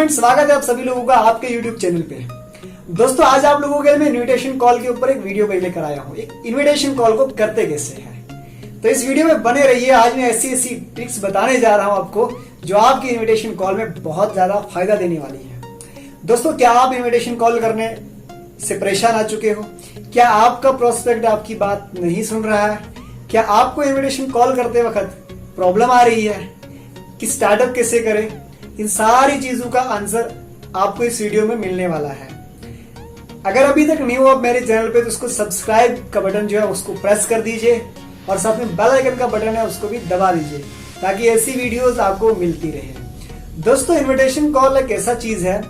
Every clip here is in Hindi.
फ्रेंड्स, स्वागत है आप सभी लोगों का आपके YouTube चैनल पे। दोस्तों, आज आप लोगों के लिए मैं इनविटेशन कॉल के ऊपर एक वीडियो लेकर आया हूँ। एक इनविटेशन कॉल को करते कैसे है, तो इस वीडियो में बने रहिए। आज मैं ऐसी ट्रिक्स बताने जा रहा हूँ आपको जो आपकी इनविटेशन कॉल में बहुत ज्यादा फायदा देने वाली है। दोस्तों, क्या आप इनविटेशन कॉल करने से परेशान आ चुके हो? क्या आपका प्रोस्पेक्ट आपकी बात नहीं सुन रहा है? क्या आपको इनविटेशन कॉल करते वक्त प्रॉब्लम आ रही है कि स्टार्टअप कैसे करें? इन सारी चीजों का आंसर आपको इस वीडियो में मिलने वाला है। अगर अभी तक न्यू हो आप मेरे चैनल पे तो उसको सब्सक्राइब का बटन जो है उसको प्रेस कर दीजिए और साथ में बेल आइकन का बटन है उसको भी दबा दीजिए ताकि ऐसी वीडियोस आपको मिलती रहे। दोस्तों, इनविटेशन कॉल एक ऐसा चीज है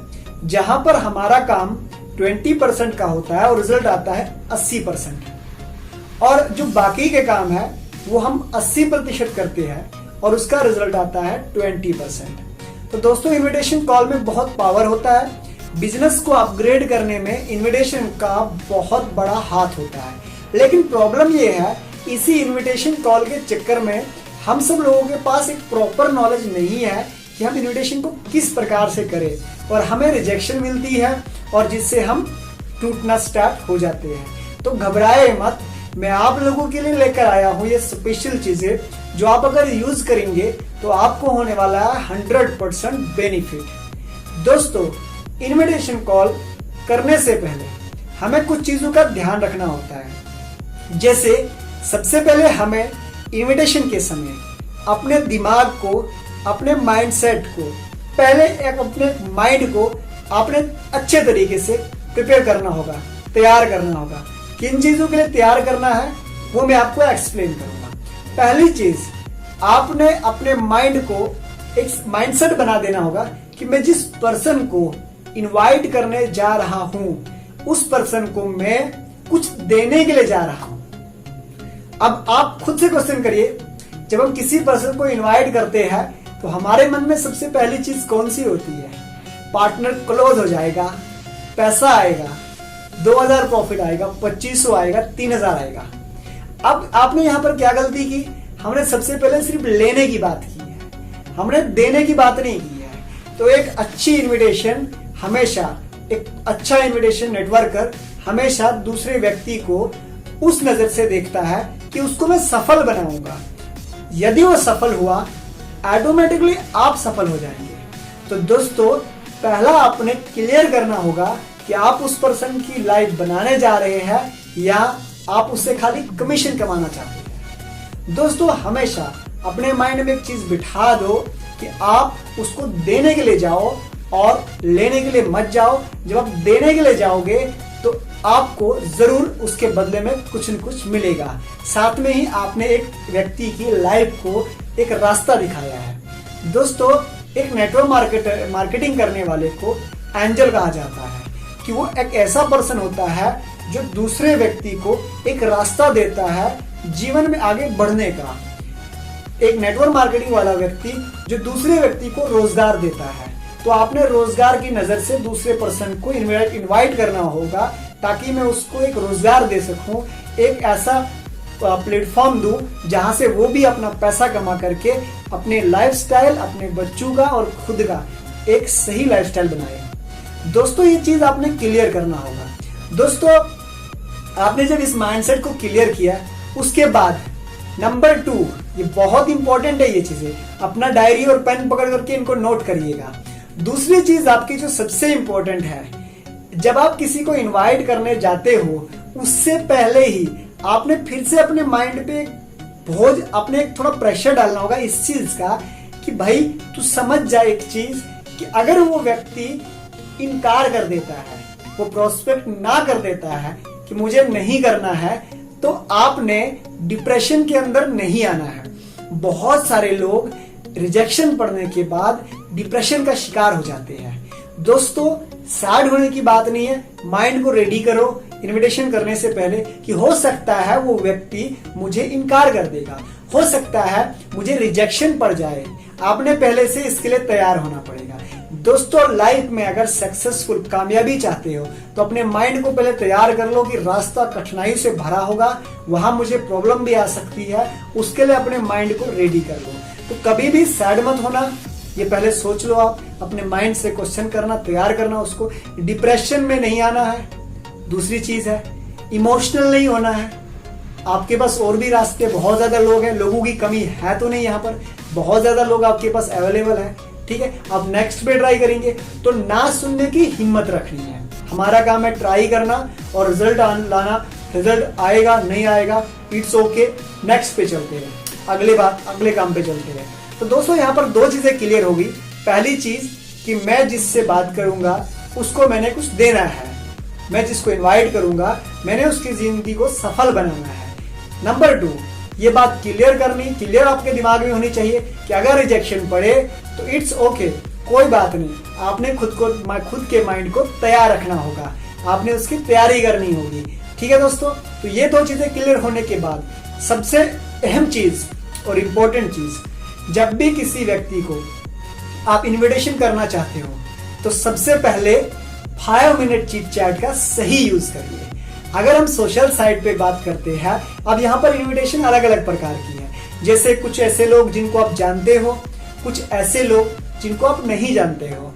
जहां पर हमारा काम 20% का होता है और रिजल्ट आता है 80%, और जो बाकी के काम है वो हम 80% करते हैं और उसका रिजल्ट आता है 20%। तो दोस्तों, इनविटेशन कॉल में बहुत पावर होता है। बिजनेस को अपग्रेड करने में इनविटेशन का बहुत बड़ा हाथ होता है। लेकिन प्रॉब्लम ये है, इसी इनविटेशन कॉल के चक्कर में हम सब लोगों के पास एक प्रॉपर नॉलेज नहीं है कि हम इनविटेशन को किस प्रकार से करें, और हमें रिजेक्शन मिलती है और जिससे हम टूटना स्टार्ट हो जाते हैं। तो घबराए मत, मैं आप लोगों के लिए लेकर आया हूं ये स्पेशल चीजें जो आप अगर यूज करेंगे तो आपको होने वाला है 100% बेनिफिट। दोस्तों, इनविटेशन कॉल करने से पहले हमें कुछ चीजों का ध्यान रखना होता है। जैसे सबसे पहले हमें इनविटेशन के समय अपने दिमाग को, अपने माइंडसेट को, पहले एक अपने माइंड को आपने अच्छे तरीके से प्रिपेयर करना होगा, तैयार करना होगा। किन चीजों के लिए तैयार करना है वो मैं आपको एक्सप्लेन करूंगा। पहली चीज, आपने अपने माइंड को एक माइंडसेट बना देना होगा कि मैं जिस पर्सन को इनवाइट करने जा रहा हूं उस पर्सन को मैं कुछ देने के लिए जा रहा हूं। अब आप खुद से क्वेश्चन करिए, जब हम किसी पर्सन को इनवाइट करते हैं तो हमारे मन में सबसे पहली चीज कौन सी होती है? पार्टनर क्लोज हो जाएगा, पैसा आएगा, 2000 प्रॉफिट आएगा, 2500 आएगा, 3000 आएगा। अब आपने यहां पर क्या गलती की? हमने सबसे पहले सिर्फ लेने की बात की है, हमने देने की बात नहीं की है। तो एक अच्छी इनविटेशन हमेशा, एक अच्छा इनविटेशन नेटवर्कर हमेशा दूसरे व्यक्ति को उस नजर से देखता है कि उसको मैं सफल बनाऊंगा। यदि वो सफल हुआ, ऑटोमेटिकली आप सफल हो जाएंगे। तो दोस्तों, पहला आपने क्लियर करना होगा कि आप उस पर्सन की लाइफ बनाने जा रहे हैं या आप उससे खाली कमीशन कमाना चाहते हैं। दोस्तों, हमेशा अपने माइंड में एक चीज बिठा दो कि आप उसको देने के लिए जाओ और लेने के लिए मत जाओ। जब आप देने के लिए जाओगे तो आपको जरूर उसके बदले में कुछ न कुछ मिलेगा। साथ में ही आपने एक व्यक्ति की लाइफ को एक रास्ता दिखाया है। दोस्तों, एक नेटवर्क मार्केटिंग करने वाले को एंजल कहा जाता है कि वो एक ऐसा पर्सन होता है जो दूसरे व्यक्ति को एक रास्ता देता है जीवन में आगे बढ़ने का। एक नेटवर्क मार्केटिंग वाला व्यक्ति जो दूसरे व्यक्ति को रोजगार देता है। तो आपने रोजगार की नजर से दूसरे पर्सन को इनवाइट करना होगा ताकि मैं उसको एक रोजगार दे सकूं, एक ऐसा प्लेटफॉर्म दूं जहां से वो भी अपना पैसा कमा करके अपने लाइफस्टाइल, अपने बच्चों का और खुद का एक सही लाइफस्टाइल बनाए। दोस्तों, ये चीज आपने क्लियर करना होगा। दोस्तों, आपने जब इस माइंडसेट को क्लियर किया, उसके बाद नंबर 2, ये बहुत इंपॉर्टेंट है, ये चीजें अपना डायरी और पेन पकड़ करके इनको नोट करिएगा। दूसरी चीज आपकी जो सबसे इंपॉर्टेंट है, जब आप किसी को इनवाइट करने जाते हो उससे पहले ही आपने फिर से अपने माइंड पे बोझ, अपने थोड़ा प्रेशर डालना होगा इस चीज का कि भाई तू समझ जाए एक चीज कि अगर वो व्यक्ति इनकार कर देता है, वो प्रोस्पेक्ट ना कर देता है कि मुझे नहीं करना है, तो आपने डिप्रेशन के अंदर नहीं आना है। बहुत सारे लोग रिजेक्शन पड़ने के बाद डिप्रेशन का शिकार हो जाते हैं। दोस्तों, सैड होने की बात नहीं है, माइंड को रेडी करो इनविटेशन करने से पहले कि हो सकता है वो व्यक्ति मुझे इनकार कर देगा, हो सकता है मुझे रिजेक्शन पड़ जाए। आपने पहले से इसके लिए तैयार होना पड़ेगा। दोस्तों, लाइफ में अगर सक्सेसफुल कामयाबी चाहते हो तो अपने माइंड को पहले तैयार कर लो कि रास्ता कठिनाई से भरा होगा, वहां मुझे प्रॉब्लम भी आ सकती है, उसके लिए अपने माइंड को रेडी कर लो। तो कभी भी सैड मत होना, ये पहले सोच लो। आप अपने माइंड से क्वेश्चन करना, तैयार करना उसको। डिप्रेशन में नहीं आना है, दूसरी चीज है। इमोशनल नहीं होना है। आपके पास और भी रास्ते, बहुत ज्यादा लोग हैं, लोगों की कमी है तो नहीं, यहाँ पर बहुत ज्यादा लोग आपके पास अवेलेबल है, ठीक है। आप नेक्स्ट पे ट्राई करेंगे तो ना सुनने की हिम्मत रखनी है। हमारा काम है ट्राई करना और रिजल्ट लाना। रिजल्ट आएगा नहीं आएगा, इट्स ओके, नेक्स्ट पे चलते हैं, अगले काम पे चलते हैं। तो दोस्तों यहाँ पर दो चीजें क्लियर होगी। पहली चीज कि मैं जिससे बात करूंगा उसको मैंने कुछ देना है, मैं जिसको इनवाइट करूंगा मैंने उसकी जिंदगी को सफल बनाना है। नंबर 2, ये बात क्लियर आपके दिमाग में होनी चाहिए कि अगर रिजेक्शन पड़े तो इट्स ओके, कोई बात नहीं। आपने खुद के माइंड को तैयार रखना होगा, आपने उसकी तैयारी करनी होगी, ठीक है दोस्तों। तो ये दो चीजें क्लियर होने के बाद सबसे अहम चीज और इम्पोर्टेंट चीज, जब भी किसी व्यक्ति को आप इनविटेशन करना चाहते हो तो सबसे पहले 5 मिनट चिट चैट का सही यूज करिए। अगर हम सोशल साइट पे बात करते हैं, अब यहाँ पर इनविटेशन अलग अलग प्रकार की है। जैसे कुछ ऐसे लोग जिनको आप जानते हो, कुछ ऐसे लोग जिनको आप नहीं जानते हो।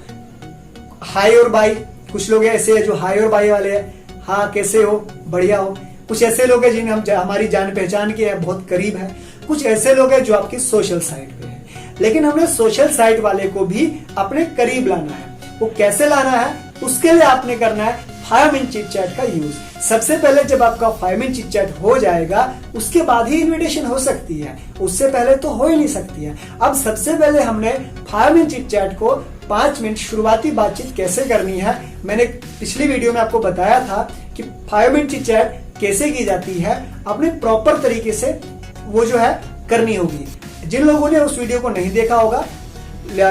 हाय और बाय, कुछ लोग ऐसे हैं जो हाय और बाय वाले हैं, हाँ कैसे हो, बढ़िया हो। कुछ ऐसे लोग हैं जिन्हें हम हमारी जान पहचान के हैं, बहुत करीब है। कुछ ऐसे लोग हैं जो आपकी सोशल साइट पे है। लेकिन हमने सोशल साइट वाले को भी अपने करीब लाना है। वो कैसे लाना है, उसके लिए आपने करना है 5 मिनट चिट चैट का यूज। सबसे पहले जब आपका 5 मिनट चिट चैट हो जाएगा उसके बाद ही इनविटेशन हो सकती है, उससे पहले तो हो ही नहीं सकती है। अब सबसे पहले हमने 5 मिनट चिट चैट को 5 मिनट शुरुआती बातचीत कैसे करनी है, मैंने पिछली वीडियो में आपको बताया था कि 5 मिनट चिट चैट कैसे की जाती है, अपने प्रॉपर तरीके से वो जो है करनी होगी। जिन लोगों ने उस वीडियो को नहीं देखा होगा,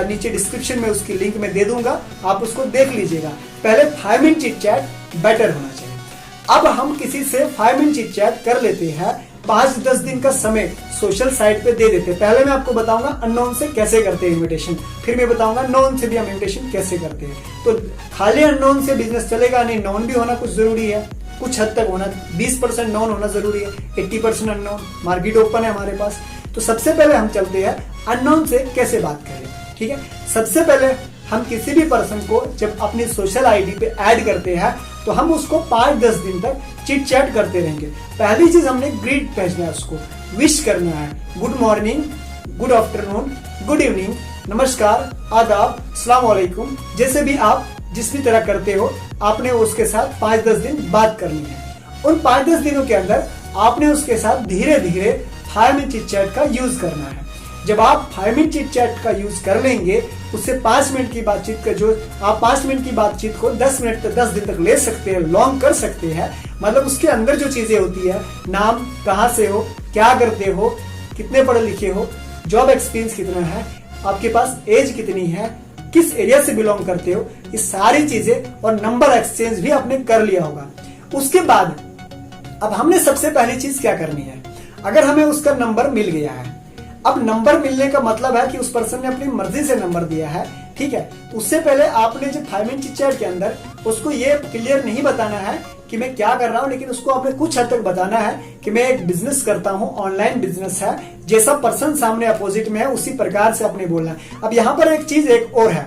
नीचे डिस्क्रिप्शन में उसकी लिंक में दे दूंगा, आप उसको देख लीजिएगा। पहले 5 मिनट चिट चैट बेटर होना चाहिए। अब हम किसी से 5 मिनट चिट चैट कर लेते हैं, 5-10 दिन का समय सोशल साइट पे दे देते हैं। पहले मैं आपको बताऊंगा अननोन से कैसे करते हैं इनविटेशन, फिर मैं बताऊंगा नोन से भी हम इनविटेशन कैसे करते हैं। तो खाली अननोन से बिजनेस चलेगा नहीं, नोन भी होना कुछ जरूरी है, कुछ हद तक होना, 20% नोन होना जरूरी है, 80% अननोन। मार्केट ओपन है हमारे पास। तो सबसे पहले हम चलते हैं अननोन से कैसे बात करें, ठीक है। सबसे पहले हम किसी भी पर्सन को जब अपनी सोशल आईडी पे ऐड करते हैं तो हम उसको 5-10 दिन तक चिट चैट करते रहेंगे। पहली चीज हमने ग्रीट भेजना है, उसको विश करना है। Good morning, good afternoon, good evening, नमस्कार, आदाब, अस्सलाम वालेकुम, जैसे भी आप जिस भी तरह करते हो आपने उसके साथ 5-10 दिन बात करनी है। उन 5-10 दिनों के अंदर आपने उसके साथ धीरे धीरे 5 मिनट चिट चैट का यूज करना है। जब आप 5 मिनट चिट चैट का यूज कर लेंगे, उससे 5 मिनट की बातचीत का जो आप 5 मिनट की बातचीत को 10 मिनट तक 10 दिन तक ले सकते हैं, लॉन्ग कर सकते हैं। मतलब उसके अंदर जो चीजें होती है, नाम, कहाँ से हो, क्या करते हो, कितने पढ़े लिखे हो, जॉब एक्सपीरियंस कितना है, आपके पास एज कितनी है, किस एरिया से बिलोंग करते हो, ये सारी चीजें और नंबर एक्सचेंज भी आपने कर लिया होगा। उसके बाद अब हमने सबसे पहली चीज क्या करनी है, अगर हमें उसका नंबर मिल गया है, अब नंबर मिलने का मतलब है कि उस पर्सन ने अपनी मर्जी से नंबर दिया है, ठीक है। उससे पहले आपने जो 5 मिनट चिट चैट के अंदर उसको ये क्लियर नहीं बताना है कि मैं क्या कर रहा हूं, लेकिन उसको आपने कुछ हद तक बताना है कि मैं एक बिजनेस करता हूं, ऑनलाइन बिजनेस है। जैसा पर्सन सामने अपोजिट में है उसी प्रकार से आपने बोलना है। अब यहाँ पर एक चीज एक और है,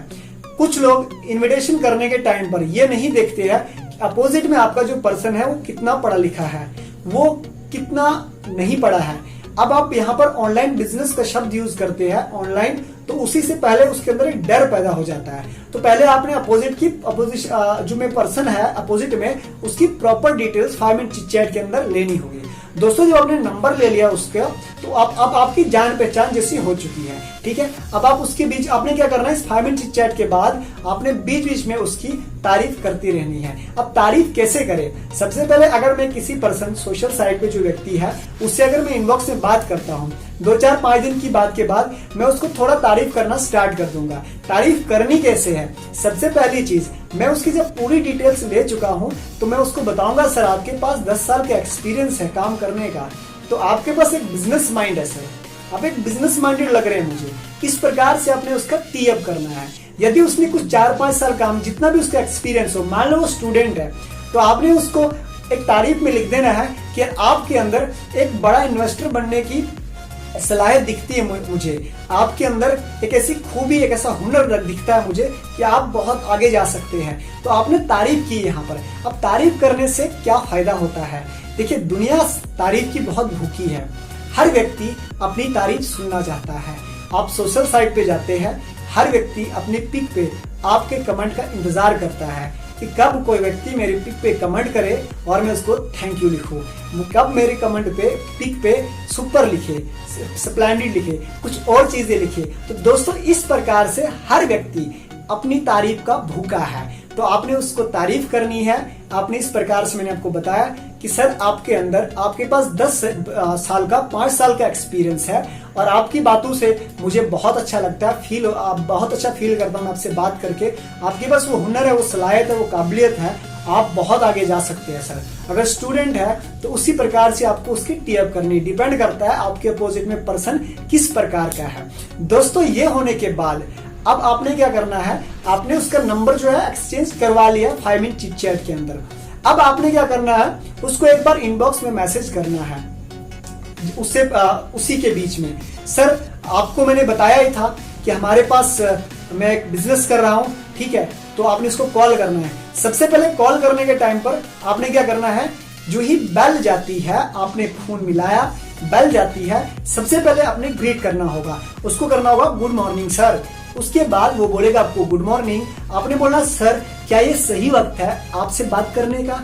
कुछ लोग इन्विटेशन करने के टाइम पर ये नहीं देखते हैं कि अपोजिट में आपका जो पर्सन है वो कितना पढ़ा लिखा है, वो कितना नहीं पढ़ा है। अब आप यहाँ पर ऑनलाइन बिजनेस का शब्द यूज करते हैं, ऑनलाइन, तो उसी से पहले उसके अंदर एक डर पैदा हो जाता है। तो पहले आपने अपोजिशन जो में पर्सन है अपोजिट में, उसकी proper details 5 minute chit chat के अंदर लेनी होगी। दोस्तों जब आपने नंबर ले लिया उसका, तो अब आपकी जान पहचान जैसी हो चुकी है, ठीक है। अब आप उसके बीच आपने क्या करना है, इस 5 मिनट चिट चैट के बाद आपने बीच बीच में उसकी तारीफ करती रहनी है। अब तारीफ कैसे करें, सबसे पहले अगर मैं किसी पर्सन सोशल साइट पे जो व्यक्ति है उससे अगर मैं इनबॉक्स में बात करता हूँ, 2-4-5 दिन की बात के बाद मैं उसको थोड़ा तारीफ करना स्टार्ट कर दूंगा। तारीफ करनी कैसे है, सबसे पहली चीज मैं उसकी जब पूरी डिटेल्स ले चुका हूं तो मैं उसको बताऊंगा, सर आपके पास 10 साल का एक्सपीरियंस है काम करने का, तो आपके पास एक बिजनेस माइंड है सर, आप एक बिजनेस माइंडेड लग रहे हैं मुझे। इस प्रकार से आपने उसका टी अप करना है। यदि उसने कुछ 4-5 साल काम, जितना भी उसका एक्सपीरियंस हो, मान लो वो स्टूडेंट है, तो आपने उसको एक तारीफ में लिख देना है कि आपके अंदर एक बड़ा इन्वेस्टर बनने की सलाहियत दिखती है मुझे, आपके अंदर एक ऐसी खूबी, एक ऐसा हुनर दिखता है मुझे कि आप बहुत आगे जा सकते हैं। तो आपने तारीफ की यहाँ पर। अब तारीफ करने से क्या फायदा होता है? देखिए, दुनिया तारीफ की बहुत भूखी है। हर व्यक्ति अपनी तारीफ सुनना चाहता है। आप सोशल साइट पे जाते हैं, हर व्यक्ति अपनी पिक पे आपके कमेंट का इंतजार करता है कि कब कोई व्यक्ति मेरी पिक पे कमेंट करे और मैं उसको थैंक यू लिखूं, कब मेरे कमेंट पे पिक पे सुपर लिखे, स्प्लेंडिड लिखे, कुछ और चीजें लिखे। तो दोस्तों, इस प्रकार से हर व्यक्ति अपनी तारीफ का भूखा है। तो आपने उसको तारीफ करनी है। आपने इस प्रकार से, मैंने आपको बताया कि सर आपके अंदर, आपके पास 10 साल का, 5 साल का एक्सपीरियंस है और आपकी बातों से मुझे बहुत अच्छा लगता है, बहुत अच्छा फील करता हूँ आपसे बात करके। आपके पास वो हुनर है, वो सलाहियत है, वो काबिलियत है, आप बहुत आगे जा सकते हैं सर। अगर स्टूडेंट है तो उसी प्रकार से आपको उसकी टी अप करनी, डिपेंड करता है आपके अपोजिट में पर्सन किस प्रकार का है। दोस्तों, ये होने के बाद अब आपने क्या करना है, आपने उसका नंबर जो है एक्सचेंज करवा लिया 5 मिनट चिट चैट के अंदर। अब आपने क्या करना है, उसको एक बार इनबॉक्स में मैसेज करना है उससे उसी के बीच में, सर आपको मैंने बताया ही था कि हमारे पास मैं एक बिजनेस कर रहा हूं, ठीक है। तो आपने उसको कॉल करना है। सबसे पहले कॉल करने के टाइम पर आपने क्या करना है, जो ही बेल जाती है, आपने फोन मिलाया, बेल जाती है, सबसे पहले आपने ग्रीट करना होगा, उसको करना होगा गुड मॉर्निंग सर। उसके बाद वो बोलेगा आपको गुड मॉर्निंग, आपने बोलना सर क्या ये सही वक्त है आपसे बात करने का?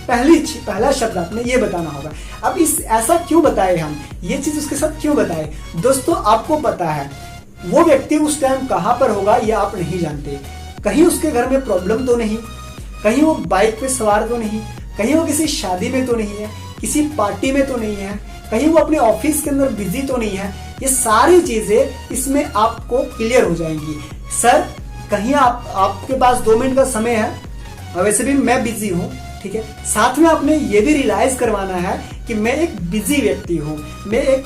पहला शब्द आपने ये बताना होगा। अब ऐसा क्यों बताए हम, ये चीज उसके साथ क्यों बताए? दोस्तों, आपको पता है वो व्यक्ति उस टाइम कहां पर होगा ये आप नहीं जानते। कहीं उसके घर में प्रॉब्लम तो नहीं, कहीं वो बाइक पे सवार तो नहीं, कहीं वो किसी शादी में तो नहीं है, किसी पार्टी में तो नहीं है, कहीं वो अपने ऑफिस के अंदर बिजी तो नहीं है। ये सारी चीजें इसमें आपको क्लियर हो जाएंगी। सर कहीं आपके पास 2 मिनट का समय है, और वैसे भी मैं बिजी हूँ, ठीक है। साथ में आपने ये भी रियलाइज करवाना है कि मैं एक बिजी व्यक्ति हूँ, मैं एक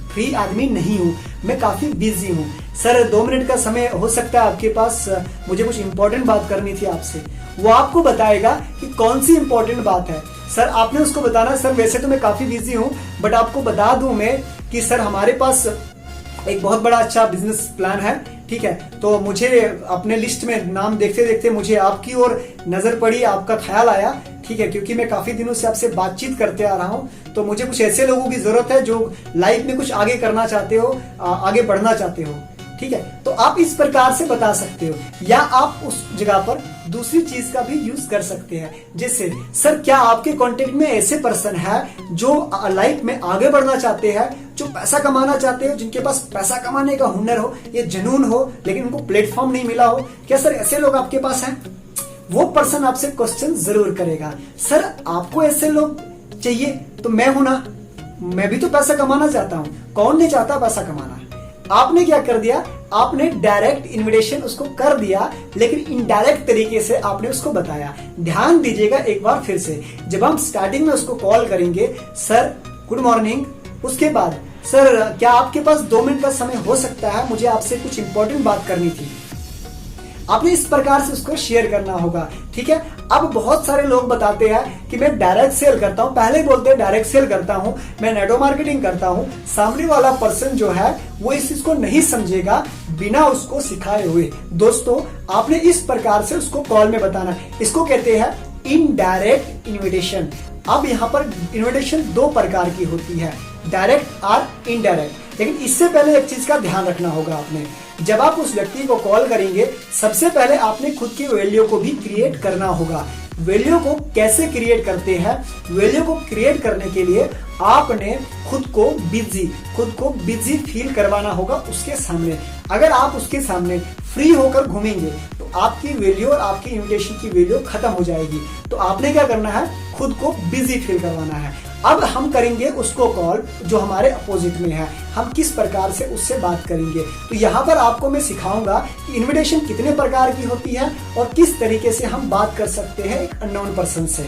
फ्री आदमी नहीं हूँ, मैं काफी बिजी हूँ। सर 2 मिनट का समय हो सकता है आपके पास, मुझे कुछ इंपॉर्टेंट बात करनी थी आपसे। वो आपको बताएगा कि कौन सी इंपॉर्टेंट बात है। सर आपने उसको बताना, सर वैसे तो मैं काफी बिजी हूँ, बट आपको बता दूं मैं कि सर हमारे पास एक बहुत बड़ा अच्छा बिजनेस प्लान है, ठीक है। तो मुझे अपने लिस्ट में नाम देखते देखते मुझे आपकी ओर नजर पड़ी, आपका ख्याल आया, ठीक है, क्योंकि मैं काफी दिनों से आपसे बातचीत करते आ रहा हूं। तो मुझे कुछ ऐसे लोगों की जरूरत है जो लाइफ में कुछ आगे करना चाहते हो, आगे बढ़ना चाहते हो, ठीक है। तो आप इस प्रकार से बता सकते हो, या आप उस जगह पर दूसरी चीज का भी यूज कर सकते हैं। जैसे सर क्या आपके कांटेक्ट में ऐसे पर्सन है जो लाइफ में आगे बढ़ना चाहते हैं, जो पैसा कमाना चाहते हो, जिनके पास पैसा कमाने का हुनर हो, ये जुनून हो, लेकिन उनको प्लेटफॉर्म नहीं मिला हो? क्या सर ऐसे लोग आपके पास हैं? वो पर्सन आपसे क्वेश्चन जरूर करेगा, सर आपको ऐसे लोग चाहिए तो मैं हूं ना, मैं भी तो पैसा कमाना चाहता हूं। कौन नहीं चाहता पैसा कमाना? आपने क्या कर दिया, आपने डायरेक्ट इनविटेशन उसको कर दिया, लेकिन इनडायरेक्ट तरीके से आपने उसको बताया। ध्यान दीजिएगा एक बार फिर से, जब हम स्टार्टिंग में उसको कॉल करेंगे, सर गुड मॉर्निंग, उसके बाद सर क्या आपके पास 2 मिनट का समय हो सकता है, मुझे आपसे कुछ इंपॉर्टेंट बात करनी थी। आपने इस प्रकार से उसको शेयर करना होगा, ठीक है। अब बहुत सारे लोग बताते हैं कि मैं डायरेक्ट सेल करता हूं, पहले बोलते हैं डायरेक्ट सेल करता हूं, मैं नेटो मार्केटिंग करता हूं। सामने वाला पर्सन जो है वो इस चीज को नहीं समझेगा बिना उसको सिखाए हुए। दोस्तों आपने इस प्रकार से उसको कॉल में बताना, इसको कहते हैं इनडायरेक्ट इन्विटेशन। अब यहाँ पर इन्विटेशन 2 प्रकार की होती है, डायरेक्ट और इनडायरेक्ट। लेकिन इससे पहले एक चीज का ध्यान रखना होगा आपने, जब आप उस व्यक्ति को कॉल करेंगे, सबसे पहले आपने खुद की वैल्यू को भी क्रिएट करना होगा। वैल्यू को कैसे क्रिएट करते हैं? वैल्यू को क्रिएट करने के लिए आपने खुद को बिजी फील करवाना होगा उसके सामने। अगर आप उसके सामने फ्री होकर घूमेंगे तो आपकी वैल्यू और आपकी इन्विटेशन की वैल्यू खत्म हो जाएगी। तो आपने क्या करना है, खुद को बिजी फील करवाना है। अब हम करेंगे उसको कॉल जो हमारे अपोजिट में है, हम किस प्रकार से उससे बात करेंगे। तो यहाँ पर आपको मैं सिखाऊंगा कि इनविटेशन कितने प्रकार की होती है और किस तरीके से हम बात कर सकते हैं एक अननोन पर्सन से।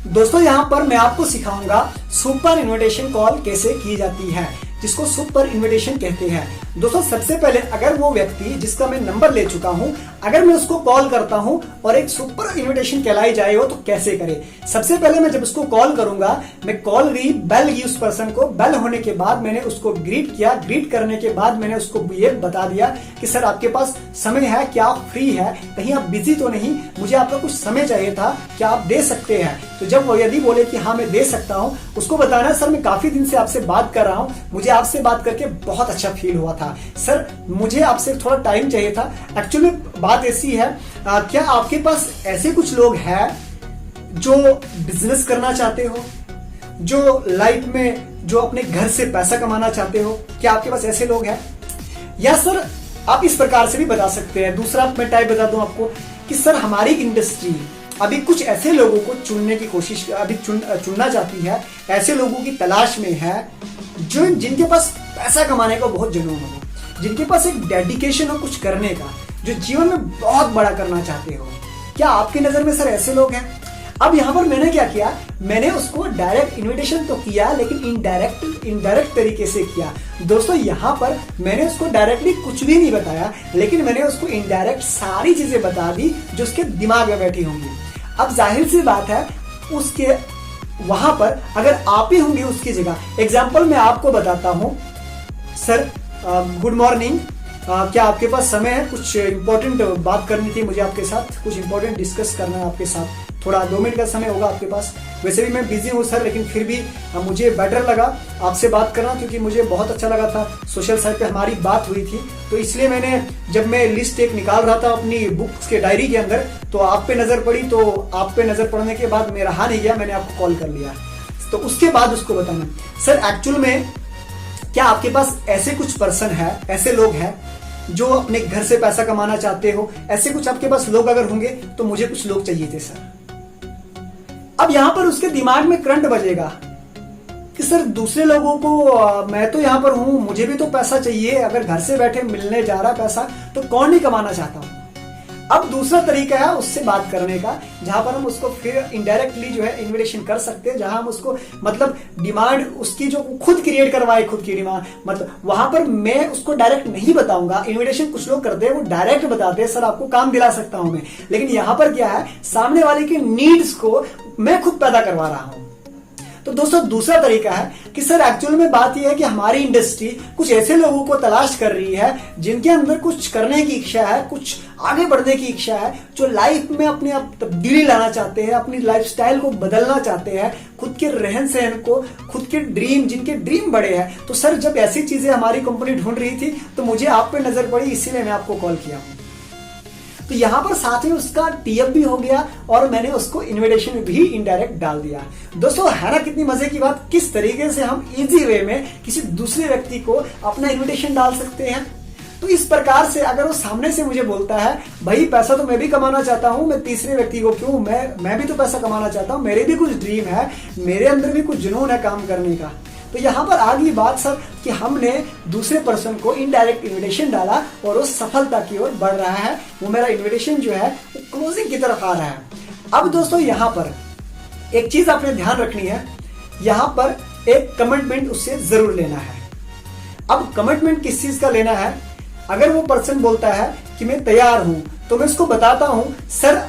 दोस्तों यहाँ पर मैं आपको सिखाऊंगा सुपर इनविटेशन कॉल कैसे की जाती है, जिसको सुपर इनविटेशन कहते हैं। दोस्तों सबसे पहले अगर वो व्यक्ति जिसका मैं नंबर ले चुका हूं, अगर मैं उसको कॉल करता हूं और एक सुपर इनविटेशन कहलाई जाए वो, तो कैसे करें। सबसे पहले मैं जब उसको कॉल करूंगा, मैं कॉल गई, बेल की उस पर्सन को, बेल होने के बाद मैंने उसको ग्रीट किया। ग्रीट करने के बाद मैंने उसको ये बता दिया कि सर आपके पास समय है, क्या आप फ्री है, कहीं आप बिजी तो नहीं, मुझे आपका कुछ समय चाहिए था, क्या आप दे सकते हैं। तो जब वो यदि बोले कि हाँ मैं दे सकता हूं, उसको बताना सर मैं काफी दिन से आपसे बात कर रहा हूं, मुझे आपसे बात करके बहुत अच्छा फील हुआ था, सर मुझे आपसे थोड़ा टाइम चाहिए था। एक्चुअली बात ऐसी है, क्या आपके पास ऐसे कुछ लोग हैं जो बिजनेस करना चाहते हो, जो लाइफ में जो अपने घर से पैसा कमाना चाहते हो, क्या आपके पास ऐसे लोग हैं। या सर आप इस प्रकार से भी बता सकते हैं, दूसरा मैं टाइप बता दूं आपको कि सर हमारी इंडस्ट्री अभी कुछ ऐसे लोगों को चुनने की कोशिश अभी चुनना चाहती है, ऐसे लोगों की तलाश में है जो जिनके पास पैसा कमाने का बहुत जुनून हो, जिनके पास एक डेडिकेशन हो कुछ करने का, जो जीवन में बहुत बड़ा करना चाहते हो। क्या आपकी नजर में सर ऐसे लोग हैं। अब यहां पर मैंने क्या किया, मैंने उसको डायरेक्ट इनविटेशन तो किया लेकिन इनडायरेक्ट तरीके से किया। दोस्तों यहां पर मैंने उसको डायरेक्टली कुछ भी नहीं बताया, लेकिन मैंने उसको इनडायरेक्ट सारी चीजें बता दी जो उसके दिमाग में बैठी होंगी। अब जाहिर सी बात है, उसके वहां पर अगर आप ही होंगे उसकी जगह, एग्जाम्पल मैं आपको बताता हूं, सर गुड मॉर्निंग, क्या आपके पास समय है, कुछ इंपॉर्टेंट बात करनी थी मुझे आपके साथ, कुछ इंपॉर्टेंट डिस्कस करना है आपके साथ, थोड़ा 2 मिनट का समय होगा आपके पास। वैसे भी मैं बिजी हूँ सर, लेकिन फिर भी मुझे बेटर लगा आपसे बात करना, क्योंकि मुझे बहुत अच्छा लगा था, सोशल साइट पे हमारी बात हुई थी, तो इसलिए मैंने जब मैं लिस्ट एक निकाल रहा था अपनी बुक्स के डायरी के अंदर, तो आप पे नजर पड़ी, तो आप पे नजर पड़ने के बाद मैं रहा नहीं गया, मैंने आपको कॉल कर लिया। तो उसके बाद उसको बताना, सर एक्चुअल में क्या आपके पास ऐसे कुछ पर्सन है, ऐसे लोग हैं जो अपने घर से पैसा कमाना चाहते हो, ऐसे कुछ आपके पास लोग अगर होंगे तो मुझे कुछ लोग चाहिए थे सर। अब यहां पर उसके दिमाग में करंट बजेगा कि सर दूसरे लोगों को मैं तो यहां पर हूं, मुझे भी तो पैसा चाहिए, अगर घर से बैठे मिलने जा रहा पैसा तो कौन नहीं कमाना चाहता हूं। अब दूसरा तरीका है उससे बात करने का, जहां पर हम उसको फिर इनडायरेक्टली जो है इनविटेशन कर सकते हैं, जहां हम उसको मतलब डिमांड उसकी जो खुद क्रिएट करवाए, खुद की डिमांड, मतलब वहां पर मैं उसको डायरेक्ट नहीं बताऊंगा। इनविटेशन कुछ लोग करते हैं, वो डायरेक्ट बताते हैं सर आपको काम दिला सकता हूं मैं, लेकिन यहां पर क्या है, सामने वाले की नीड्स को मैं खुद पैदा करवा रहा हूं। तो दोस्तों दूसरा तरीका है कि सर एक्चुअल में बात यह है कि हमारी इंडस्ट्री कुछ ऐसे लोगों को तलाश कर रही है जिनके अंदर कुछ करने की इच्छा है, कुछ आगे बढ़ने की इच्छा है, जो लाइफ में अपने आप तब्दीली लाना चाहते हैं, अपनी लाइफस्टाइल को बदलना चाहते हैं, खुद के रहन सहन को, खुद के ड्रीम, जिनके ड्रीम बड़े हैं। तो सर जब ऐसी चीजें हमारी कंपनी ढूंढ रही थी तो मुझे आप पे नजर पड़ी, इसीलिए मैं आपको कॉल किया। तो यहां पर साथ में उसका टीएफ भी हो गया और मैंने उसको इनविटेशन भी इनडायरेक्ट डाल दिया। दोस्तों है ना कितनी मजे की बात, किस तरीके से हम इजी वे में किसी दूसरे व्यक्ति को अपना इनविटेशन डाल सकते हैं। तो इस प्रकार से अगर वो सामने से मुझे बोलता है भाई पैसा तो मैं भी कमाना चाहता हूं, मैं तीसरे व्यक्ति को क्यों, मैं भी तो पैसा कमाना चाहता हूं, मेरे भी कुछ ड्रीम है, मेरे अंदर भी कुछ जुनून है काम करने का। तो यहां पर आ गई बात सर कि हमने दूसरे पर्सन को इनडायरेक्ट इनविटेशन डाला और वो सफलता की ओर बढ़ रहा है, वो मेरा इनविटेशन जो है वो क्लोजिंग की तरफ आ रहा है। अब दोस्तों यहां पर एक चीज आपने ध्यान रखनी है, यहां पर एक कमिटमेंट उससे जरूर लेना है। अब कमिटमेंट किस चीज का लेना है, अगर वो पर्सन बोलता है कि मैं तैयार हूं, तो मैं उसको बताता हूं सर,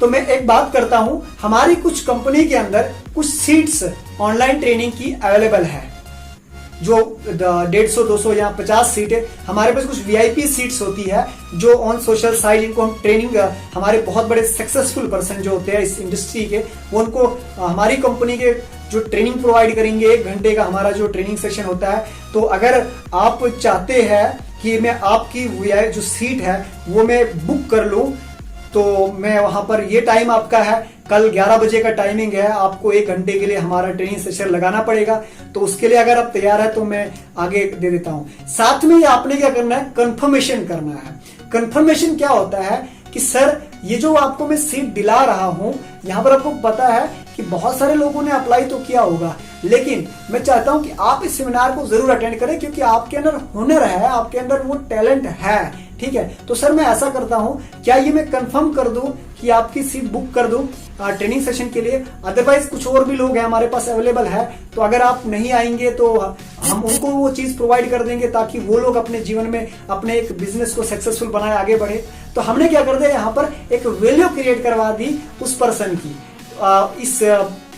तो मैं एक बात करता हूं, हमारी कुछ कंपनी के अंदर कुछ सीट्स ऑनलाइन ट्रेनिंग की अवेलेबल है, जो 150, 200 या 50 सीट है। हमारे पास कुछ वीआईपी सीट्स होती है जो ऑन सोशल साइट, इनको हम ट्रेनिंग, हमारे बहुत बड़े सक्सेसफुल पर्सन जो होते हैं इस इंडस्ट्री के, वो उनको हमारी कंपनी के जो ट्रेनिंग प्रोवाइड करेंगे, 1 घंटे का हमारा जो ट्रेनिंग सेशन होता है। तो अगर आप चाहते हैं कि मैं आपकी जो सीट है वो मैं बुक कर लूं, तो मैं वहां पर, ये टाइम आपका है, कल 11 बजे का टाइमिंग है, आपको 1 घंटे के लिए हमारा ट्रेनिंग सेशन लगाना पड़ेगा। तो उसके लिए अगर आप तैयार है तो मैं आगे दे देता हूं। साथ में आपने क्या करना है, कंफर्मेशन करना है। कंफर्मेशन क्या होता है कि सर ये जो आपको मैं सीट दिला रहा हूं, यहां पर आपको पता है कि बहुत सारे लोगों ने अप्लाई तो किया होगा, लेकिन मैं चाहता हूं कि आप इस सेमिनार को जरूर अटेंड करें, क्योंकि आपके अंदर हुनर है, आपके अंदर वो टैलेंट है, ठीक है, तो सर मैं ऐसा करता हूं, क्या ये मैं कंफर्म कर दूं कि आपकी सीट बुक कर दूं ट्रेनिंग सेशन के लिए? अदरवाइज कुछ और भी लोग हैं हमारे पास अवेलेबल है, तो अगर आप नहीं आएंगे तो हम उनको वो चीज प्रोवाइड कर देंगे ताकि वो लोग अपने जीवन में अपने एक बिजनेस को सक्सेसफुल बनाए, आगे बढ़े। तो हमने क्या कर दिया, यहाँ पर एक वैल्यू क्रिएट करवा दी उस पर्सन की, इस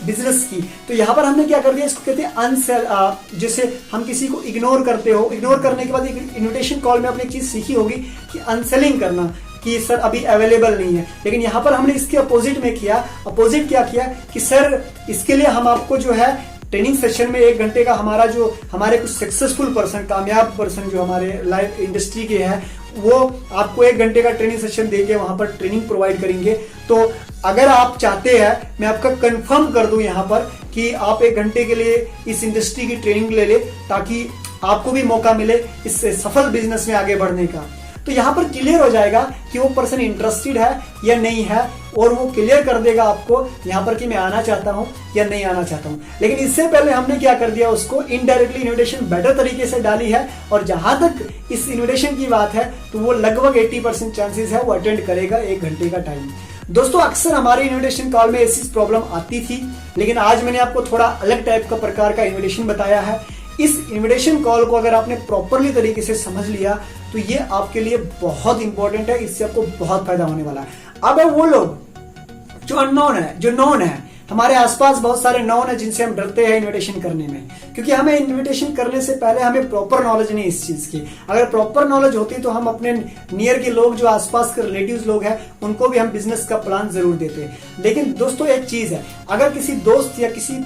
बिजनेस की। तो यहाँ पर हमने क्या कर दिया, इसको कहते हैं अनसेल। जैसे हम किसी को इग्नोर करते हो, इग्नोर करने के बाद एक इन्विटेशन कॉल में आपने एक चीज सीखी होगी कि अनसेलिंग करना, कि सर अभी अवेलेबल नहीं है। लेकिन यहाँ पर हमने इसके अपोजिट में किया। अपोजिट क्या किया कि सर इसके लिए हम आपको जो है ट्रेनिंग सेशन में 1 घंटे का हमारे कुछ सक्सेसफुल पर्सन, कामयाब पर्सन जो हमारे लाइफ इंडस्ट्री के हैं, वो आपको 1 घंटे का ट्रेनिंग सेशन देके वहां पर ट्रेनिंग प्रोवाइड करेंगे। तो अगर आप चाहते हैं, मैं आपका कंफर्म कर दूं यहाँ पर कि आप 1 घंटे के लिए इस इंडस्ट्री की ट्रेनिंग ले ले, ताकि आपको भी मौका मिले इस सफल बिजनेस में आगे बढ़ने का। तो यहाँ पर क्लियर हो जाएगा कि वो पर्सन इंटरेस्टेड है या नहीं है, और वो क्लियर कर देगा आपको यहाँ पर कि मैं आना चाहता हूँ या नहीं आना चाहता हूँ। लेकिन इससे पहले हमने क्या कर दिया, उसको इनडायरेक्टली इन्विटेशन बेटर तरीके से डाली है, और जहां तक इस इन्विटेशन की बात है तो वो लगभग 80% चांसेस है वो अटेंड करेगा 1 घंटे का टाइम। दोस्तों अक्सर हमारे इन्विटेशन कॉल में ऐसी प्रॉब्लम आती थी, लेकिन आज मैंने आपको थोड़ा अलग टाइप का प्रकार का इन्विटेशन बताया है। इस इन्विटेशन कॉल को अगर आपने प्रॉपरली तरीके से समझ लिया तो ये आपके लिए बहुत इंपॉर्टेंट है, इससे आपको बहुत फायदा होने वाला है। अब वो लोग जो अननोन है, जो नोन है, हमारे आसपास बहुत सारे नोन है जिनसे हम डरते हैं इनविटेशन करने में, क्योंकि हमें इनविटेशन करने से पहले हमें प्रॉपर नॉलेज नहीं इस चीज की। अगर प्रॉपर नॉलेज होती तो हम अपने नियर के लोग, जो आसपास के रिलेटिव्स लोग हैं, उनको भी हम बिजनेस का प्लान जरूर देते। लेकिन दोस्तों एक चीज है, अगर किसी दोस्त या किसी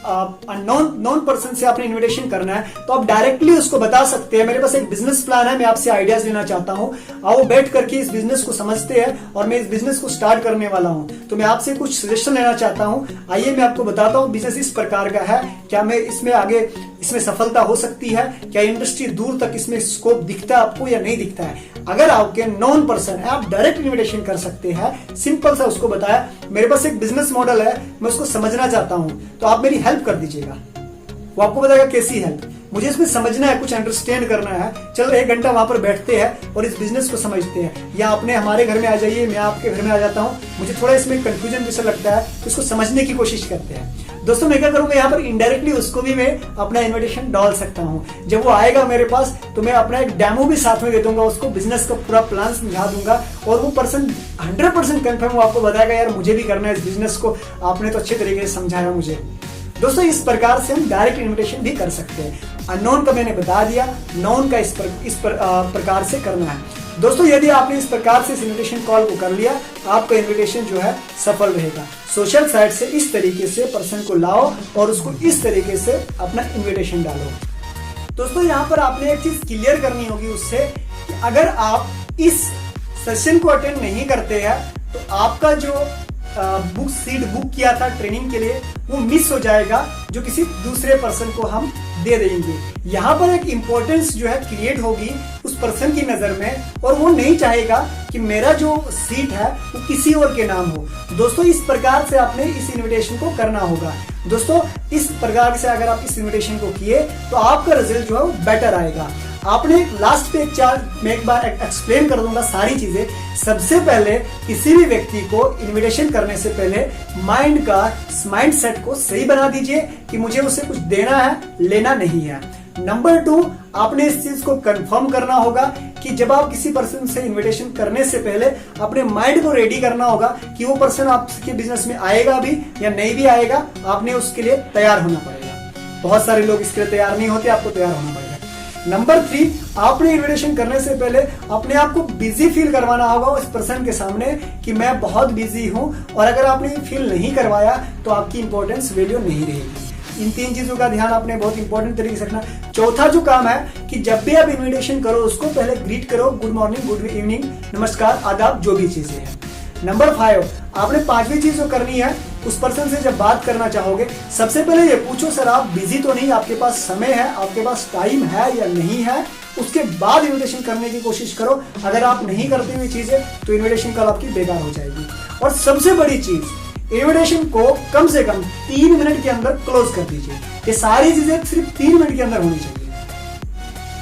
नॉन पर्सन से आपने इन्विटेशन करना है तो आप डायरेक्टली उसको बता सकते हैं, मेरे पास एक बिजनेस प्लान है, मैं आपसे आइडियाज लेना चाहता हूं, आओ बैठ करके इस बिजनेस को समझते हैं और मैं इस बिजनेस को स्टार्ट करने वाला हूं, तो मैं आपसे कुछ सजेशन लेना चाहता हूं। आइए मैं आपको बताता हूं बिजनेस इस प्रकार का है, क्या मैं इसमें आगे इसमें सफलता हो सकती है, क्या इंडस्ट्री दूर तक इसमें स्कोप दिखता है आपको या नहीं दिखता है। अगर आपके नॉन पर्सन है, आप डायरेक्ट इन्विटेशन कर सकते हैं। सिंपल सा उसको बताया, मेरे पास एक बिजनेस मॉडल है, मैं उसको समझना चाहता हूं, तो आप मेरी हेल्प कर दीजिएगा। वो आपको बताएगा कैसी हेल्प, मुझे इसमें समझना है, कुछ अंडरस्टैंड करना है, चलो 1 घंटा वहां पर बैठते हैं और इस बिजनेस को समझते हैं। या आपने हमारे घर में आ जाइए, मैं आपके घर में आ जाता हूं, मुझे थोड़ा इसमें कंफ्यूजन जैसा लगता है, इसको समझने की कोशिश करते हैं। दोस्तों मैं क्या करूंगा, यहाँ पर इनडायरेक्टली उसको भी मैं अपना इन्विटेशन डाल सकता हूँ। जब वो आएगा मेरे पास तो मैं अपना एक डेमो भी साथ में दे दूंगा, उसको बिजनेस का पूरा प्लान समझा दूंगा, और वो पर्सन 100% कंफर्म वो आपको बताएगा, यार मुझे भी करना है इस बिजनेस को, आपने तो अच्छे तरीके से समझाया मुझे। दोस्तों इस प्रकार से हम डायरेक्ट इन्विटेशन भी कर सकते हैं। अननोन का मैंने बता दिया, नोन का इस प्रकार से करना है। दोस्तों यदि आपने इस प्रकार से इस इन्विटेशन कॉल को कर लिया, आपका इन्विटेशन जो है सफल रहेगा। सोशल साइट से इस तरीके से पर्सन को लाओ और उसको इस तरीके से अपना इन्विटेशन डालो। दोस्तों यहाँ पर आपने एक चीज क्लियर करनी होगी उससे, कि अगर आप इस सेशन को अटेंड नहीं करते हैं तो आपका जो सीट बुक किया था ट्रेनिंग के लिए वो मिस हो जाएगा, जो किसी दूसरे पर्सन को हम दे देंगे। यहाँ पर एक इंपॉर्टेंस जो है क्रिएट होगी उस पर्सन की नजर में, और वो नहीं चाहेगा कि मेरा जो सीट है वो किसी और के नाम हो। दोस्तों इस प्रकार से आपने इस इन्विटेशन को करना होगा। दोस्तों इस प्रकार से अगर आप इस इन्विटेशन को किए तो आपका रिजल्ट जो है वो बेटर आएगा। आपने लास्ट पे मैं एक बार एक्सप्लेन कर दूंगा सारी चीजें। सबसे पहले किसी भी व्यक्ति को इन्विटेशन करने से पहले माइंड सेट को सही बना दीजिए कि मुझे उसे कुछ देना है, लेना नहीं है। नंबर 2, आपने इस चीज को कंफर्म करना होगा कि जब आप किसी पर्सन से इन्विटेशन करने से पहले अपने माइंड को रेडी करना होगा कि वो पर्सन आपके बिजनेस में आएगा भी या नहीं भी आएगा, आपने उसके लिए तैयार होना पड़ेगा। बहुत सारे लोग इसके लिए तैयार नहीं होते, आपको तैयार होना पड़ेगा। नंबर 3, आपने इन्विटेशन करने से पहले अपने आप को बिजी फील करवाना होगा उस पर्सन के सामने कि मैं बहुत बिजी हूं, और अगर आपने फील नहीं करवाया तो आपकी इंपॉर्टेंस वैल्यू नहीं रहेगी। इन 3 चीजों का ध्यान आपने बहुत इंपॉर्टेंट तरीके से रखना। चौथा जो काम है कि जब भी आप इन्विटेशन करो उसको पहले ग्रीट करो, गुड मॉर्निंग, गुड इवनिंग, नमस्कार, आदाब, जो भी चीजें हैं। नंबर 5, आपने 5वीं चीज जो करनी है, उस पर्सन से जब बात करना चाहोगे सबसे पहले ये पूछो, सर आप बिजी तो नहीं, आपके पास समय है, आपके पास टाइम है या नहीं है। उसके बाद इन्विटेशन करने की कोशिश करो। अगर आप नहीं करते हुए चीजें तो इन्विटेशन कॉल आपकी बेकार हो जाएगी। और सबसे बड़ी चीज, इन्विटेशन को कम से कम 3 मिनट के अंदर क्लोज कर दीजिए। ये सारी चीजें सिर्फ 3 मिनट के अंदर होनी चाहिए,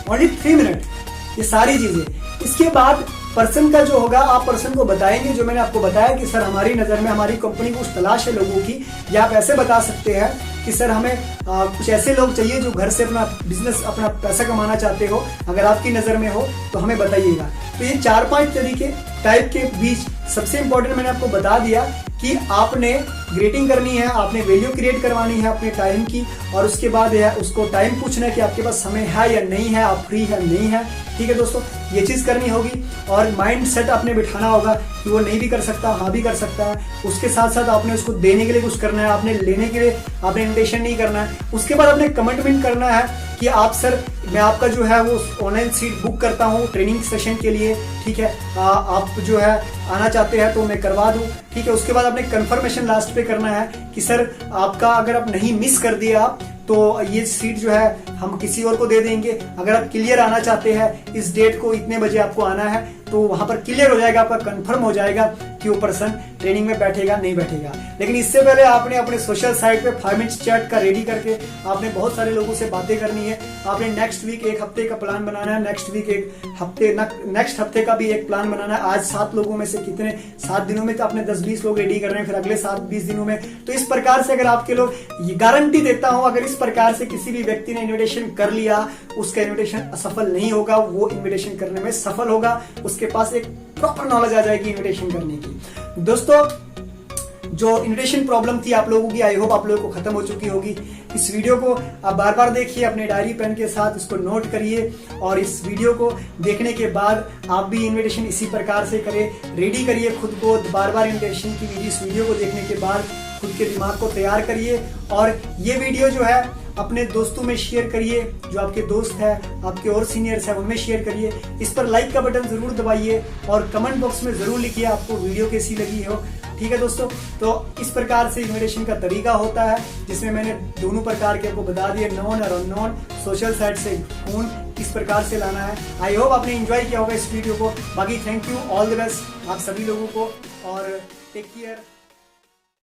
ओनली 3 मिनट। ये सारी चीजें इसके बाद पर्सन का जो होगा, आप पर्सन को बताएंगे जो मैंने आपको बताया कि सर हमारी नज़र में हमारी कंपनी को कुछ तलाश है लोगों की, या आप ऐसे बता सकते हैं कि सर हमें कुछ ऐसे लोग चाहिए जो घर से अपना बिजनेस, अपना पैसा कमाना चाहते हो, अगर आपकी नज़र में हो तो हमें बताइएगा। तो ये 4-5 तरीके टाइप के बीच सबसे इंपॉर्टेंट मैंने आपको बता दिया कि आपने ग्रेटिंग करनी है, आपने वैल्यू क्रिएट करवानी है अपने टाइम की, और उसके बाद है उसको टाइम पूछना है कि आपके पास समय है या नहीं है, आप फ्री है नहीं है। ठीक है दोस्तों, ये चीज़ करनी होगी, और माइंड सेट आपने बिठाना होगा कि वो नहीं भी कर सकता, हाँ भी कर सकता है। उसके साथ साथ आपने उसको देने के लिए कुछ करना है, आपने लेने के लिए आपने इन्विटेशन नहीं करना है। उसके बाद आपने कमिटमेंट करना है कि आप सर मैं आपका जो है वो ऑनलाइन सीट बुक करता हूँ ट्रेनिंग सेशन के लिए, ठीक है, आप जो है आना चाहते हैं तो मैं करवा दूँ। ठीक है, उसके बाद आपने कंफर्मेशन लास्ट पे करना है कि सर आपका अगर आप नहीं मिस कर दिया आप तो ये सीट जो है हम किसी और को दे देंगे। अगर आप क्लियर आना चाहते हैं, इस डेट को इतने बजे आपको आना है, तो वहां पर क्लियर हो जाएगा, आपका कंफर्म हो जाएगा कि वो पर्सन ट्रेनिंग में बैठेगा नहीं बैठेगा। लेकिन इससे पहले आपने अपने सोशल साइट पे 5 मिनट चैट का रेडी करके आपने बहुत सारे लोगों से बातें करनी है। आपने नेक्स्ट वीक 1 हफ्ते का प्लान बनाना है, नेक्स्ट वीक नेक्स्ट हफ्ते का भी एक प्लान बनाना है। आज 7 लोगों में से कितने 7 दिनों में तो आपने 10-20 लोग रेडी कर रहे हैं, फिर अगले 7-20 दिनों में। तो इस प्रकार से अगर आपके लोग, ये गारंटी देता हूं, अगर इस प्रकार से किसी भी व्यक्ति ने इन्विटेशन कर लिया, उसका इन्विटेशन असफल नहीं होगा, वो इन्विटेशन करने में सफल होगा। उसके पास एक प्रॉपर नॉलेज आ जाएगी इन्विटेशन करने की। दोस्तों, जो इन्विटेशन प्रॉब्लम थी आप लोगों की, आई होप आप लोगों को खत्म हो चुकी होगी। इस वीडियो को आप बार बार देखिए, अपने डायरी पेन के साथ इसको नोट करिए, और इस वीडियो को देखने के बाद आप भी इन्विटेशन इसी प्रकार से करें, रेडी करिए खुद को। बार बार इन्विटेशन की इस वीडियो को देखने के बाद खुद के दिमाग को तैयार करिए, और ये वीडियो जो है अपने दोस्तों में शेयर करिए, जो आपके दोस्त है, आपके और सीनियर्स हैं उनमें शेयर करिए। इस पर लाइक का बटन जरूर दबाइए, और कमेंट बॉक्स में जरूर लिखिए आपको वीडियो कैसी लगी हो। ठीक है दोस्तों, तो इस प्रकार से इन्विटेशन का तरीका होता है, जिसमें मैंने दोनों प्रकार के आपको बता दिए, नॉन और अननोन। सोशल साइट से फोन किस प्रकार से लाना है। आई होप आपने एंजॉय किया होगा इस वीडियो को। बाकी thank you, all the best आप सभी लोगों को, और टेक केयर।